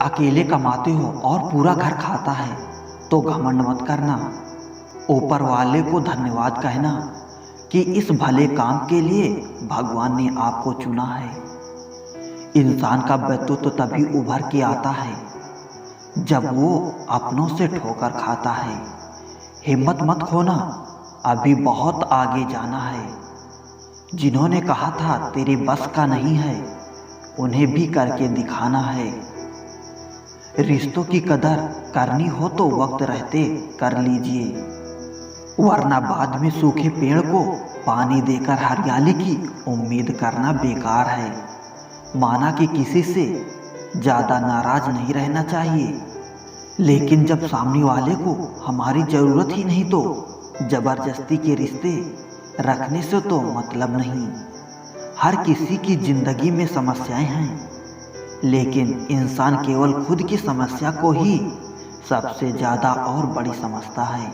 अकेले कमाते हो और पूरा घर खाता है तो घमंड मत करना। ऊपर वाले को धन्यवाद कहना कि इस भले काम के लिए भगवान ने आपको चुना है। इंसान का व्यक्तित्व तो तभी उभर के आता है जब वो अपनों से ठोकर खाता है। हिम्मत मत खोना, अभी बहुत आगे जाना है। जिन्होंने कहा था तेरे बस का नहीं है, उन्हें भी करके दिखाना है। रिश्तों की कदर करनी हो तो वक्त रहते कर लीजिए, वरना बाद में सूखे पेड़ को पानी देकर हरियाली की उम्मीद करना बेकार है। माना कि किसी से ज़्यादा नाराज नहीं रहना चाहिए, लेकिन जब सामने वाले को हमारी ज़रूरत ही नहीं तो ज़बरदस्ती के रिश्ते रखने से तो मतलब नहीं। हर किसी की ज़िंदगी में समस्याएं हैं, लेकिन इंसान केवल खुद की समस्या को ही सबसे ज़्यादा और बड़ी समझता है।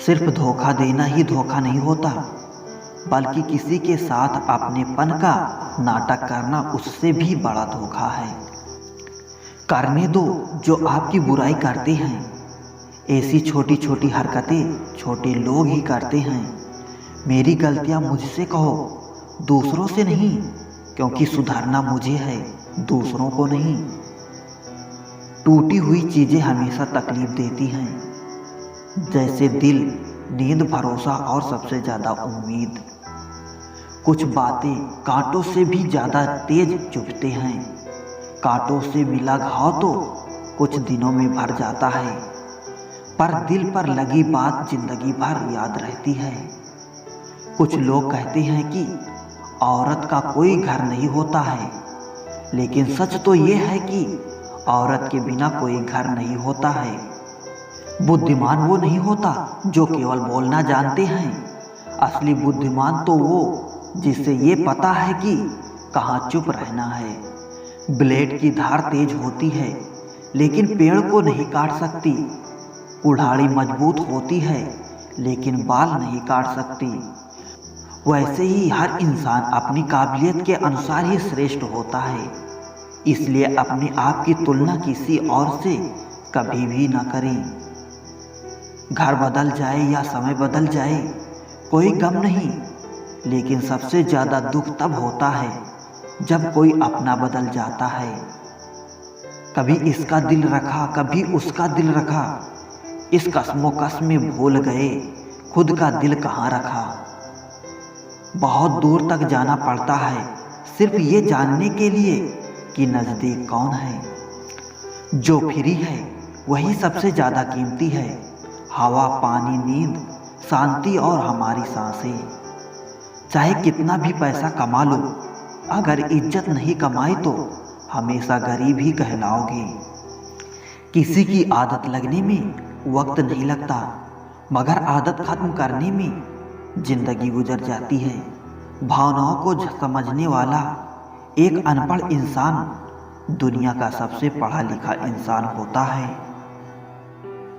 सिर्फ धोखा देना ही धोखा नहीं होता, बल्कि किसी के साथ अपनेपन का नाटक करना उससे भी बड़ा धोखा है। करने दो जो आपकी बुराई करते हैं। ऐसी छोटी छोटी हरकतें छोटे लोग ही करते हैं। मेरी गलतियां मुझसे कहो, दूसरों से नहीं, क्योंकि सुधारना मुझे है, दूसरों को नहीं। टूटी हुई चीज़ें हमेशा तकलीफ देती हैं, जैसे दिल, नींद, भरोसा और सबसे ज़्यादा उम्मीद। कुछ बातें कांटों से भी ज़्यादा तेज चुभते हैं। कांटों से मिला घाव तो कुछ दिनों में भर जाता है, पर दिल पर लगी बात जिंदगी भर याद रहती है। कुछ लोग कहते हैं कि औरत का कोई घर नहीं होता है, लेकिन सच तो ये है कि औरत के बिना कोई घर नहीं होता है। बुद्धिमान वो नहीं होता जो केवल बोलना जानते हैं। असली बुद्धिमान तो वो जिसे ये पता है कि कहाँ चुप रहना है। ब्लेड की धार तेज होती है, लेकिन पेड़ को नहीं काट सकती। कुल्हाड़ी मजबूत होती है, लेकिन बाल नहीं काट सकती। वैसे ही हर इंसान अपनी काबिलियत के अनुसार ही श्रेष्ठ होता है। इसलिए अपने आप की तुलना किसी और से कभी भी ना करें। घर बदल जाए या समय बदल जाए, कोई गम नहीं, लेकिन सबसे ज़्यादा दुख तब होता है जब कोई अपना बदल जाता है। कभी इसका दिल रखा, कभी उसका दिल रखा, इस कस्मोकस में भूल गए खुद का दिल कहाँ रखा। बहुत दूर तक जाना पड़ता है सिर्फ ये जानने के लिए कि नज़दीक कौन है। जो फ्री है वही सबसे ज़्यादा कीमती है। हवा, पानी, नींद, शांति और हमारी सांसें। चाहे कितना भी पैसा कमा लो, अगर इज्जत नहीं कमाई तो हमेशा गरीब ही कहलाओगे। किसी की आदत लगने में वक्त नहीं लगता, मगर आदत खत्म करने में जिंदगी गुजर जाती है। भावनाओं को समझने वाला एक अनपढ़ इंसान दुनिया का सबसे पढ़ा लिखा इंसान होता है।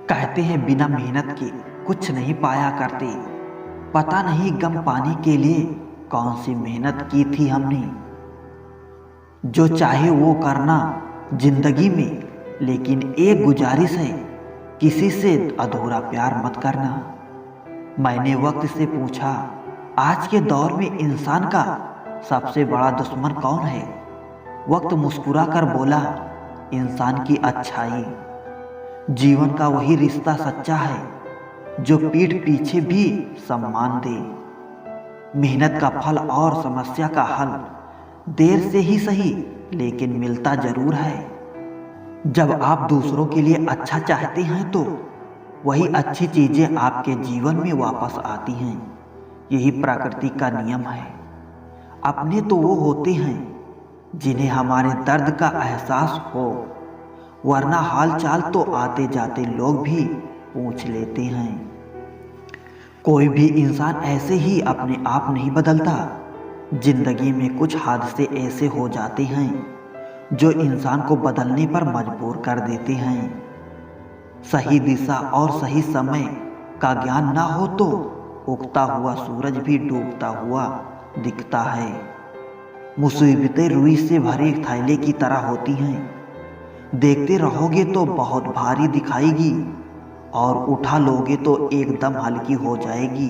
कहते हैं बिना मेहनत के कुछ नहीं पाया करते। पता नहीं गम पाने के लिए कौन सी मेहनत की थी हमने। जो चाहे वो करना जिंदगी में, लेकिन एक गुजारिश है, किसी से अधूरा प्यार मत करना। मैंने वक्त से पूछा, आज के दौर में इंसान का सबसे बड़ा दुश्मन कौन है? वक्त मुस्कुरा कर बोला, इंसान की अच्छाई। जीवन का वही रिश्ता सच्चा है जो पीठ पीछे भी सम्मान दे। मेहनत का फल और समस्या का हल देर से ही सही, लेकिन मिलता जरूर है। जब आप दूसरों के लिए अच्छा चाहते हैं तो वही अच्छी चीजें आपके जीवन में वापस आती हैं। यही प्रकृति का नियम है। अपने तो वो होते हैं जिन्हें हमारे दर्द का एहसास हो, वरना हालचाल तो आते जाते लोग भी पूछ लेते हैं। कोई भी इंसान ऐसे ही अपने आप नहीं बदलता। जिंदगी में कुछ हादसे ऐसे हो जाते हैं जो इंसान को बदलने पर मजबूर कर देते हैं। सही दिशा और सही समय का ज्ञान ना हो तो उगता हुआ सूरज भी डूबता हुआ दिखता है। मुसीबतें रुई से भरे थैले की तरह होती हैं। देखते रहोगे तो बहुत भारी दिखाएगी और उठा लोगे तो एकदम हल्की हो जाएगी।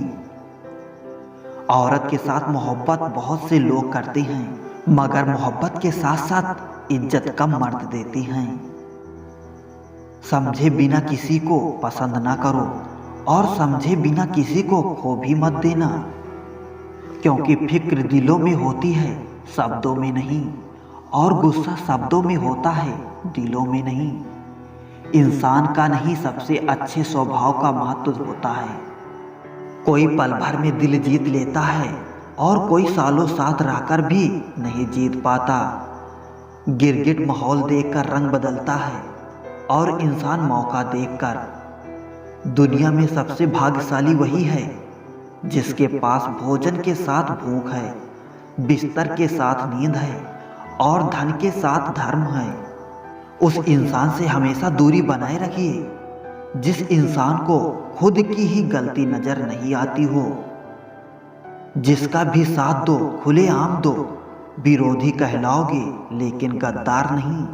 औरत के साथ मोहब्बत बहुत से लोग करते हैं, मगर मोहब्बत के साथ साथ इज्जत कम मर्द देते हैं। समझे बिना किसी को पसंद ना करो और समझे बिना किसी को खो भी मत देना, क्योंकि फिक्र दिलों में होती है शब्दों में नहीं, और गुस्सा शब्दों में होता है दिलों में नहीं। इंसान का नहीं सबसे अच्छे स्वभाव का महत्व होता है। कोई पल भर में दिल जीत लेता है और कोई सालों साथ रहकर भी नहीं जीत पाता। गिरगिट माहौल देखकर रंग बदलता है और इंसान मौका देखकर। दुनिया में सबसे भाग्यशाली वही है जिसके पास भोजन के साथ भूख है, बिस्तर के साथ नींद है और धन के साथ धर्म है। उस इंसान से हमेशा दूरी बनाए रखिए जिस इंसान को खुद की ही गलती नजर नहीं आती हो। जिसका भी साथ दो खुलेआम दो, विरोधी कहलाओगे लेकिन गद्दार नहीं।